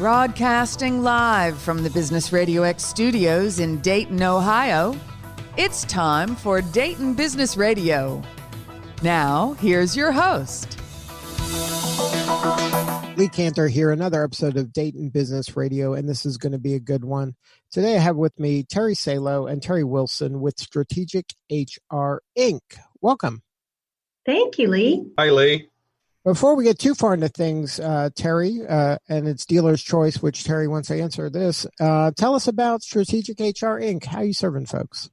Broadcasting live from the Business RadioX studios in Dayton, Ohio, it's time for Dayton Business Radio. Now, here's your host. Lee Cantor here, another episode of Dayton Business Radio, and this is going to be a good one. Today I have with me Terry Salo and Terry Wilson with Strategic HR Inc. Welcome. Thank you, Lee. Hi, Lee. Before we get too far into things, Terry, and it's dealer's choice, which Terry wants to answer this, tell us about Strategic HR Inc. How are you serving folks?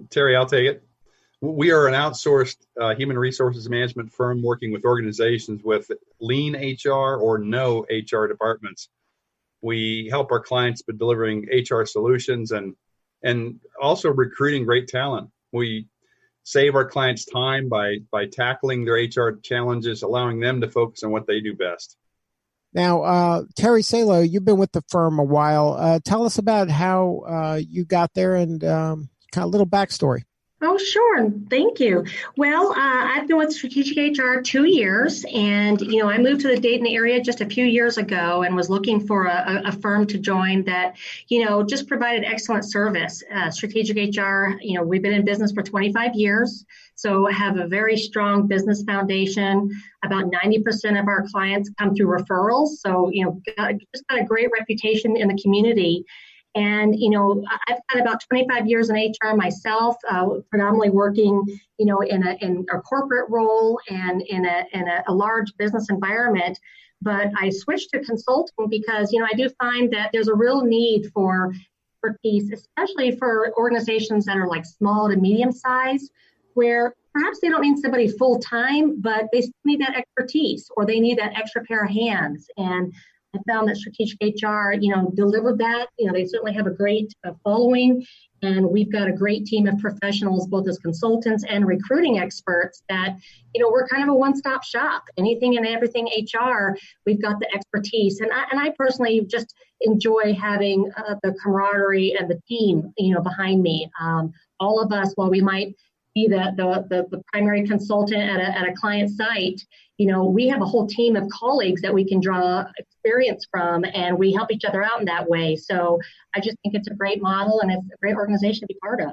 Terry, I'll take it. We are an outsourced human resources management firm working with organizations with lean HR or no HR departments. We help our clients by delivering HR solutions and also recruiting great talent. We save our clients time by tackling their HR challenges, allowing them to focus on what they do best. Now, Terry Salo, you've been with the firm a while. Tell us about how you got there and kind of a little backstory. Oh, sure. Thank you. Well, I've been with Strategic HR 2 years, and, I moved to the Dayton area just a few years ago and was looking for a firm to join that, just provided excellent service. Strategic HR, we've been in business for 25 years, so have a very strong business foundation. About 90% of our clients come through referrals, so, just got a great reputation in the community. And, I've had about 25 years in HR myself, predominantly working, in a corporate role and in a large business environment. But I switched to consulting because, I do find that there's a real need for expertise, especially for organizations that are like small to medium size, where perhaps they don't need somebody full time, but they still need that expertise or they need that extra pair of hands. And I found that Strategic HR, delivered that. They certainly have a great following, and we've got a great team of professionals, both as consultants and recruiting experts that, we're kind of a one-stop shop. Anything and everything HR, we've got the expertise. And I personally just enjoy having the camaraderie and the team, behind me. All of us, while we might be the primary consultant at a client site, we have a whole team of colleagues that we can draw experience from, and we help each other out in that way. So I just think it's a great model, and it's a great organization to be part of.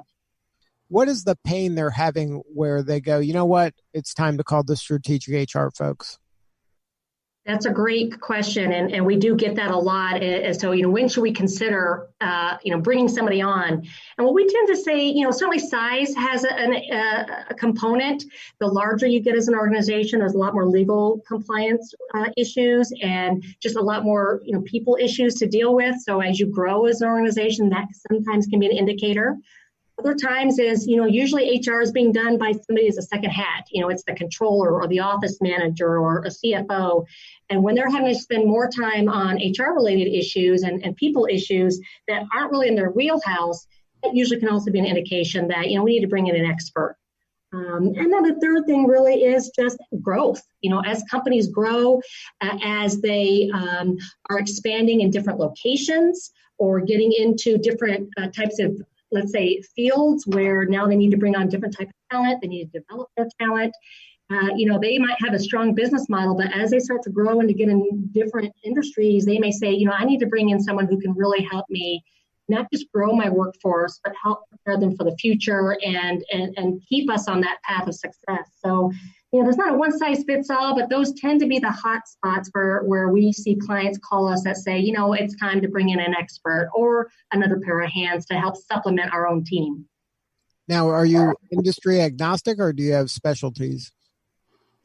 What is the pain they're having where they go, you know what, it's time to call the Strategic HR folks? That's a great question, and we do get that a lot. So, when should we consider, bringing somebody on? And what we tend to say, certainly size has a component. The larger you get as an organization, there's a lot more legal compliance issues and just a lot more, people issues to deal with. So as you grow as an organization, that sometimes can be an indicator. Other times is, usually HR is being done by somebody as a second hat. It's the controller or the office manager or a CFO. And when they're having to spend more time on HR-related issues and people issues that aren't really in their wheelhouse, that usually can also be an indication that, we need to bring in an expert. And then the third thing really is just growth. As companies grow, as they are expanding in different locations or getting into different types of, let's say, fields where now they need to bring on different type of talent, they need to develop their talent. They might have a strong business model, but as they start to grow and to get in different industries, they may say, I need to bring in someone who can really help me not just grow my workforce, but help prepare them for the future and keep us on that path of success. So, there's not a one size fits all, but those tend to be the hot spots where we see clients call us that say, it's time to bring in an expert or another pair of hands to help supplement our own team. Now, are you industry agnostic or do you have specialties?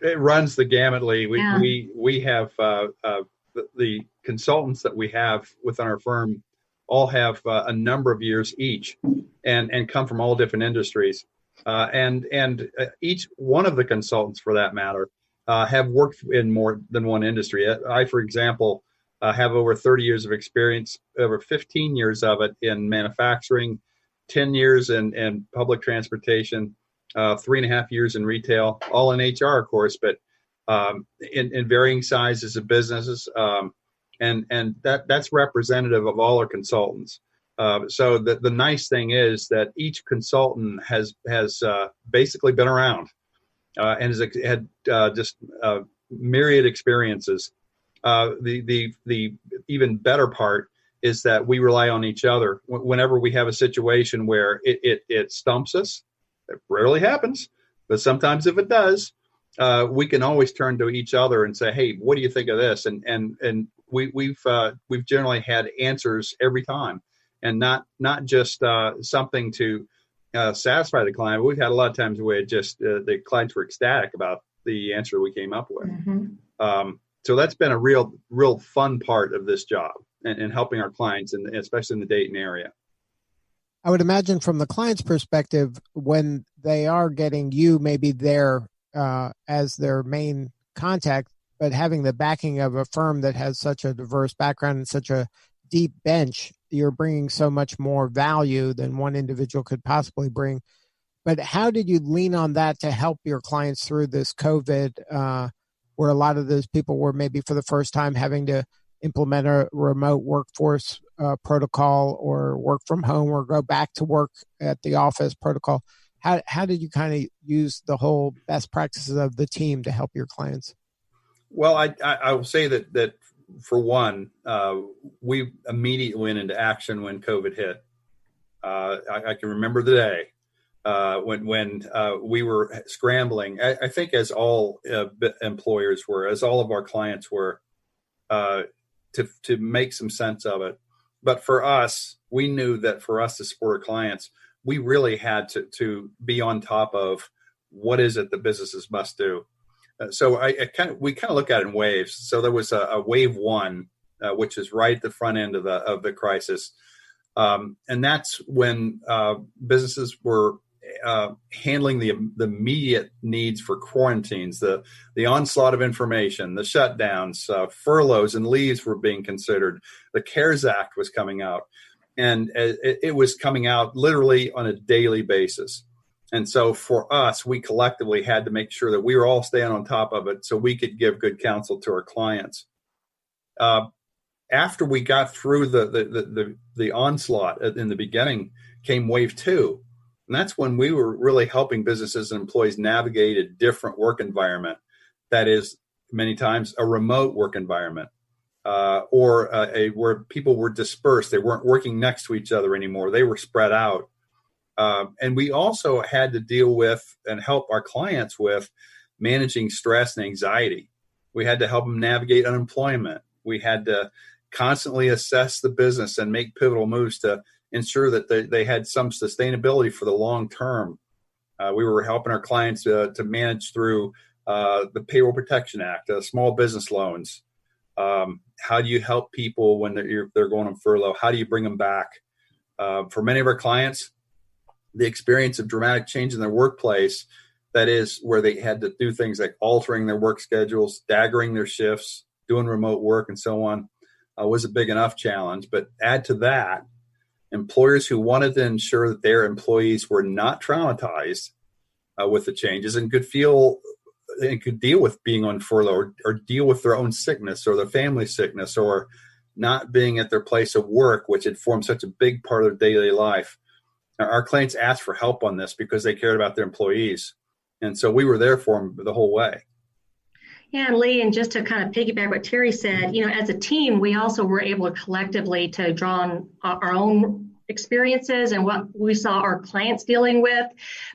It runs the gamut, Lee. Yeah. We have the consultants that we have within our firm all have a number of years each and come from all different industries. And each one of the consultants, for that matter, have worked in more than one industry. I, for example, have over 30 years of experience, over 15 years of it in manufacturing, 10 years in public transportation, 3.5 years in retail, all in HR, of course, but in varying sizes of businesses. And that's representative of all our consultants. So the nice thing is that each consultant has basically been around and has had just myriad experiences. The even better part is that we rely on each other whenever we have a situation where it stumps us. It rarely happens, but sometimes if it does, we can always turn to each other and say, "Hey, what do you think of this?" And we've generally had answers every time, and not just something to satisfy the client. We've had a lot of times where the clients were ecstatic about the answer we came up with. Mm-hmm. So that's been a real fun part of this job and helping our clients, and especially in the Dayton area. I would imagine from the client's perspective, when they are getting you maybe there as their main contact, but having the backing of a firm that has such a diverse background and such a deep bench, you're bringing so much more value than one individual could possibly bring. But how did you lean on that to help your clients through this COVID, where a lot of those people were maybe for the first time having to implement a remote workforce protocol, or work from home, or go back to work at the office protocol? How did you kind of use the whole best practices of the team to help your clients? Well, I will say that for one, we immediately went into action when COVID hit. I can remember the day when we were scrambling. I think as all employers were, as all of our clients were, to make some sense of it. But for us, we knew that for us to support our clients, we really had to be on top of what is it that businesses must do. So we kind of look at it in waves. So there was a wave one, which is right at the front end of the crisis, and that's when businesses were handling the immediate needs for quarantines, the onslaught of information, the shutdowns, furloughs and leaves were being considered. The CARES Act was coming out, and it was coming out literally on a daily basis. And so for us, we collectively had to make sure that we were all staying on top of it so we could give good counsel to our clients. After we got through the onslaught in the beginning, came wave two. And that's when we were really helping businesses and employees navigate a different work environment. That is many times a remote work environment, or where people were dispersed. They weren't working next to each other anymore. They were spread out. And we also had to deal with and help our clients with managing stress and anxiety. We had to help them navigate unemployment. We had to constantly assess the business and make pivotal moves to ensure that they had some sustainability for the long term. We were helping our clients to manage through the Payroll Protection Act, small business loans. How do you help people when they're going on furlough? How do you bring them back? For many of our clients, the experience of dramatic change in their workplace, that is where they had to do things like altering their work schedules, staggering their shifts, doing remote work, and so on, was a big enough challenge. But add to that, employers who wanted to ensure that their employees were not traumatized with the changes and could deal with being on furlough or deal with their own sickness or their family sickness or not being at their place of work, which had formed such a big part of their daily life. Our clients asked for help on this because they cared about their employees. And so we were there for them the whole way. Yeah, and Lee, and just to kind of piggyback what Terry said, as a team, we also were able to collectively to draw on our own experiences and what we saw our clients dealing with,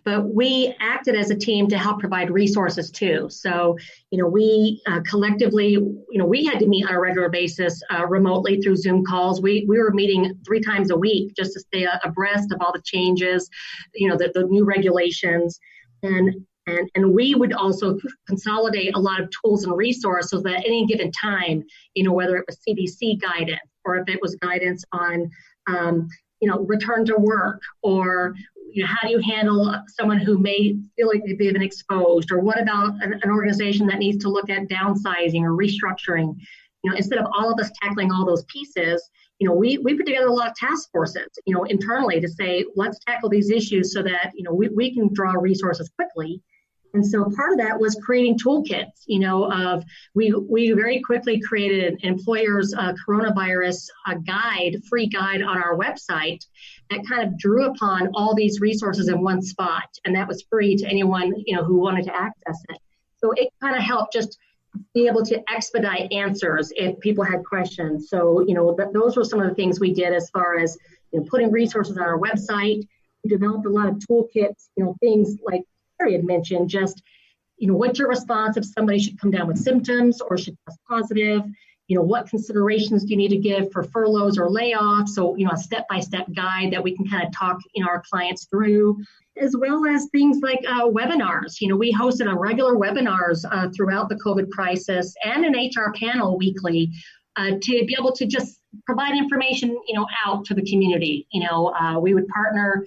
but we acted as a team to help provide resources too. So, we collectively, we had to meet on a regular basis remotely through Zoom calls. We were meeting 3 times a week just to stay abreast of all the changes, the new regulations, and we would also consolidate a lot of tools and resources so that at any given time, whether it was CDC guidance or if it was guidance on return to work, or how do you handle someone who may feel like they've been exposed, or what about an organization that needs to look at downsizing or restructuring? Instead of all of us tackling all those pieces, we put together a lot of task forces, internally to say, let's tackle these issues so that, we can draw resources quickly. And so part of that was creating toolkits, we very quickly created an employer's coronavirus free guide on our website that kind of drew upon all these resources in one spot. And that was free to anyone, who wanted to access it. So it kind of helped just be able to expedite answers if people had questions. So, those were some of the things we did as far as putting resources on our website. We developed a lot of toolkits, things like Terry had mentioned, just, what's your response if somebody should come down with symptoms or should test positive? What considerations do you need to give for furloughs or layoffs? So, a step-by-step guide that we can kind of talk, our clients through, as well as things like webinars. We hosted a regular webinars throughout the COVID crisis and an HR panel weekly to be able to just provide information, out to the community. We would partner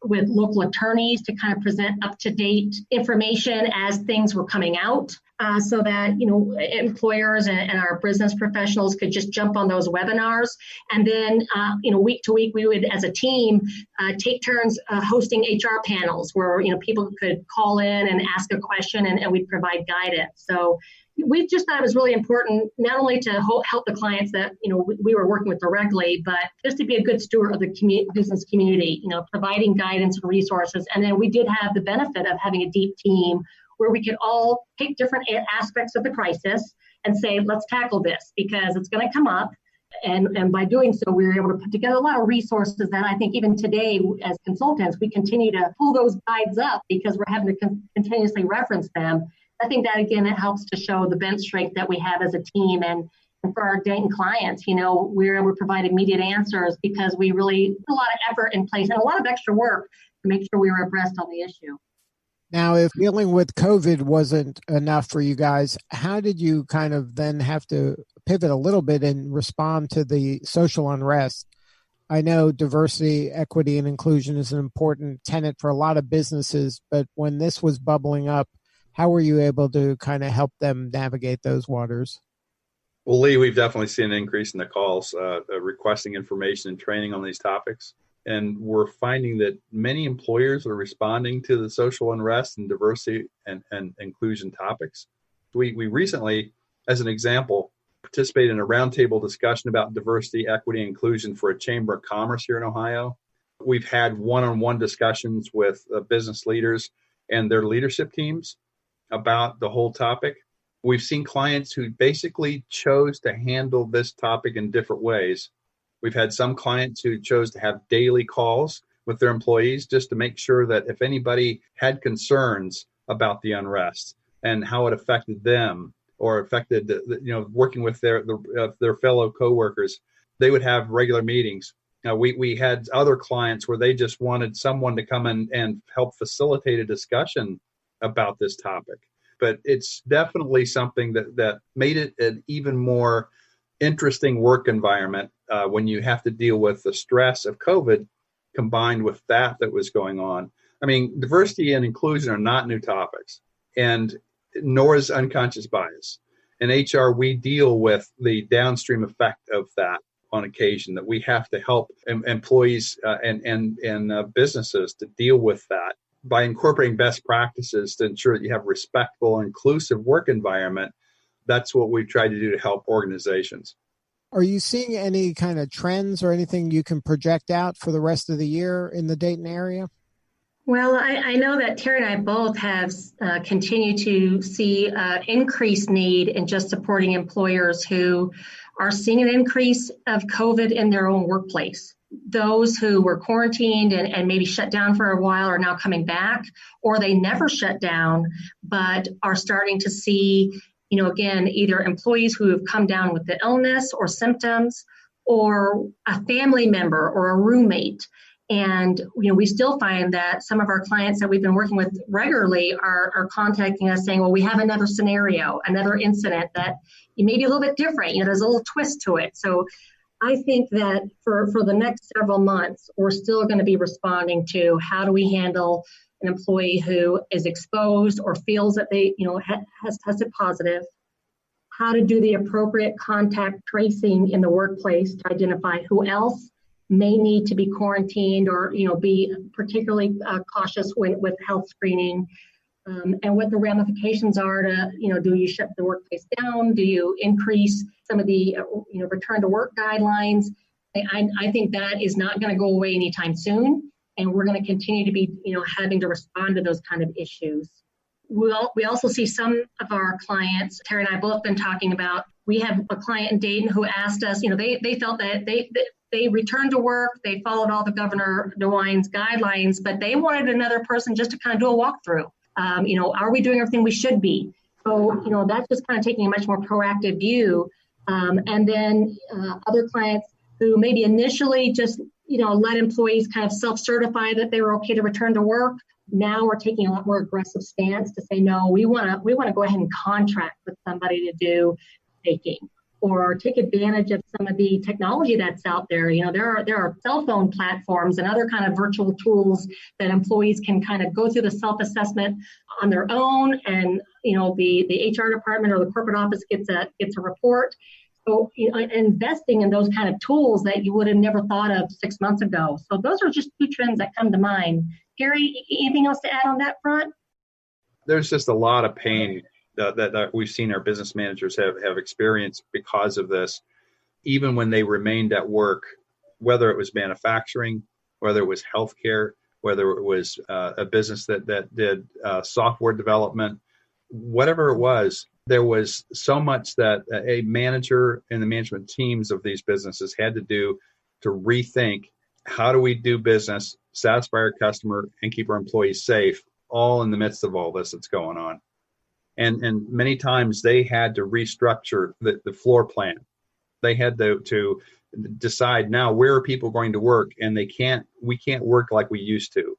with local attorneys to kind of present up-to-date information as things were coming out, so that, employers and our business professionals could just jump on those webinars. And then, week to week, we would, as a team, take turns hosting HR panels where, people could call in and ask a question and we'd provide guidance. So we just thought it was really important, not only to help the clients that, we were working with directly, but just to be a good steward of the business community, providing guidance and resources. And then we did have the benefit of having a deep team where we could all pick different aspects of the crisis and say, let's tackle this because it's going to come up. And by doing so, we were able to put together a lot of resources that I think even today, as consultants, we continue to pull those guides up because we're having to continuously reference them. I think that, again, it helps to show the bench strength that we have as a team. And for our Dayton clients, we're able to provide immediate answers because we really put a lot of effort in place and a lot of extra work to make sure we were abreast on the issue. Now, if dealing with COVID wasn't enough for you guys, how did you kind of then have to pivot a little bit and respond to the social unrest? I know diversity, equity, and inclusion is an important tenet for a lot of businesses, but when this was bubbling up, how were you able to kind of help them navigate those waters? Well, Lee, we've definitely seen an increase in the calls requesting information and training on these topics. And we're finding that many employers are responding to the social unrest and diversity and inclusion topics. We recently, as an example, participated in a roundtable discussion about diversity, equity, and inclusion for a Chamber of Commerce here in Ohio. We've had one-on-one discussions with business leaders and their leadership teams about the whole topic. We've seen clients who basically chose to handle this topic in different ways. We've had some clients who chose to have daily calls with their employees just to make sure that if anybody had concerns about the unrest and how it affected them or affected, working with their fellow coworkers, they would have regular meetings. We had other clients where they just wanted someone to come in and help facilitate a discussion about this topic. But it's definitely something that made it an even more interesting work environment when you have to deal with the stress of COVID combined with that was going on. I mean, diversity and inclusion are not new topics, and nor is unconscious bias. In HR, we deal with the downstream effect of that on occasion, that we have to help employees and businesses to deal with that by incorporating best practices to ensure that you have a respectful, inclusive work environment. That's what we try to do to help organizations. Are you seeing any kind of trends or anything you can project out for the rest of the year in the Dayton area? Well, I know that Terry and I both have continued to see increased need in just supporting employers who are seeing an increase of COVID in their own workplace. Those who were quarantined and maybe shut down for a while are now coming back, or they never shut down, but are starting to see, again, either employees who have come down with the illness or symptoms, or a family member or a roommate. And, we still find that some of our clients that we've been working with regularly are contacting us saying, well, we have another scenario, another incident that may be a little bit different. There's a little twist to it. So I think that for the next several months, we're still going to be responding to how do we handle an employee who is exposed or feels that they, has tested positive, how to do the appropriate contact tracing in the workplace to identify who else may need to be quarantined or, be particularly cautious with health screening, and what the ramifications are to, do you shut the workplace down? Do you increase some of the, return to work guidelines? I think that is not going to go away anytime soon. And we're going to continue to be, having to respond to those kind of issues. we also see some of our clients, Terry and I both been talking about, we have a client in Dayton who asked us, they felt that they returned to work, they followed all the Governor DeWine's guidelines, but they wanted another person just to kind of do a walkthrough. Are we doing everything we should be? So, that's just kind of taking a much more proactive view. And then other clients who maybe initially just, let employees kind of self-certify that they were okay to return to work. Now we're taking a lot more aggressive stance to say, no, we want to go ahead and contract with somebody to do baking or take advantage of some of the technology that's out there. There are cell phone platforms and other kind of virtual tools that employees can kind of go through the self-assessment on their own, and the HR department or the corporate office gets a report. So investing in those kind of tools that you would have never thought of 6 months ago. So those are just two trends that come to mind. Gary, anything else to add on that front? There's just a lot of pain that we've seen our business managers have experienced because of this, even when they remained at work, whether it was manufacturing, whether it was healthcare, whether it was a business that did software development, whatever it was, there was so much that a manager and the management teams of these businesses had to do to rethink, how do we do business, satisfy our customer, and keep our employees safe, all in the midst of all this that's going on. And many times they had to restructure the floor plan. They had to decide now, where are people going to work, and we can't work like we used to.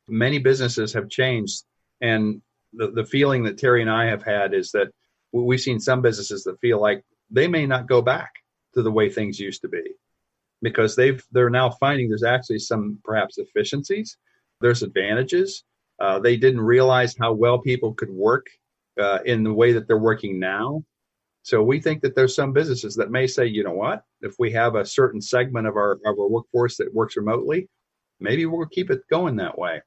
Many businesses have changed, and the feeling that Terry and I have had is that we've seen some businesses that feel like they may not go back to the way things used to be, because they're now finding there's actually some perhaps efficiencies, there's advantages. They didn't realize how well people could work in the way that they're working now. So we think that there's some businesses that may say, you know what, if we have a certain segment of our workforce that works remotely, maybe we'll keep it going that way.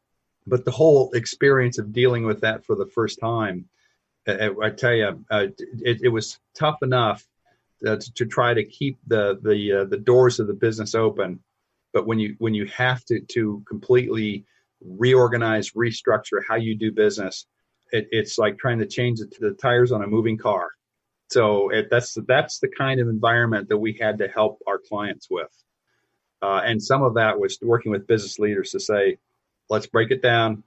But the whole experience of dealing with that for the first time, I tell you, it was tough enough to try to keep the doors of the business open. But when you have to completely reorganize, restructure how you do business, it's like trying to change the tires on a moving car. So that's the kind of environment that we had to help our clients with. And some of that was working with business leaders to say, let's break it down.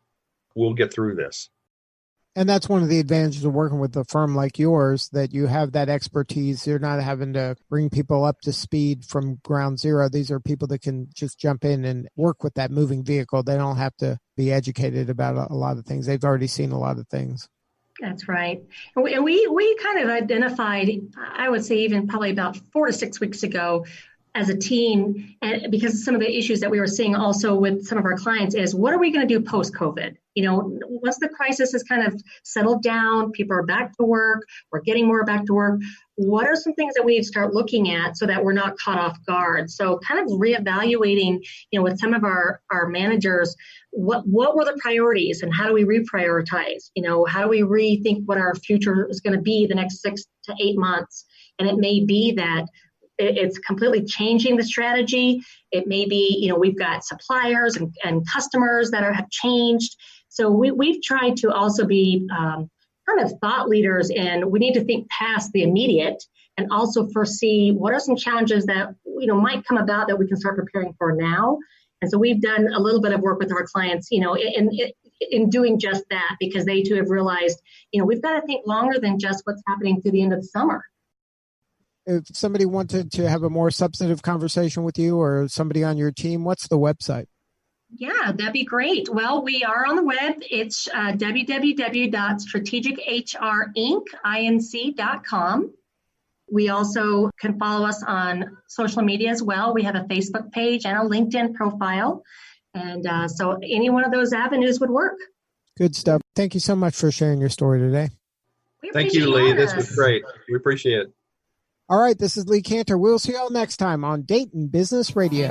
We'll get through this. And that's one of the advantages of working with a firm like yours, that you have that expertise. You're not having to bring people up to speed from ground zero. These are people that can just jump in and work with that moving vehicle. They don't have to be educated about a lot of things. They've already seen a lot of things. That's right. And we kind of identified, I would say even probably about 4 to 6 weeks ago, as a team, and because some of the issues that we were seeing also with some of our clients is, what are we going to do post-COVID? Once the crisis has kind of settled down, people are back to work, we're getting more back to work. What are some things that we need to start looking at so that we're not caught off guard? So kind of reevaluating, with some of our managers, what were the priorities and how do we reprioritize? How do we rethink what our future is going to be the next 6 to 8 months? And it may be that it's completely changing the strategy. It may be, we've got suppliers and customers that have changed. So we've tried to also be kind of thought leaders, and we need to think past the immediate and also foresee what are some challenges that, might come about that we can start preparing for now. And so we've done a little bit of work with our clients, in doing just that, because they too have realized, we've got to think longer than just what's happening through the end of the summer. If somebody wanted to have a more substantive conversation with you or somebody on your team, what's the website? Yeah, that'd be great. Well, we are on the web. It's www.strategichrInc.com. We also can follow us on social media as well. We have a Facebook page and a LinkedIn profile. And so any one of those avenues would work. Good stuff. Thank you so much for sharing your story today. Thank you, Lee. This was great. We appreciate it. All right, this is Lee Cantor. We'll see you all next time on Dayton Business Radio.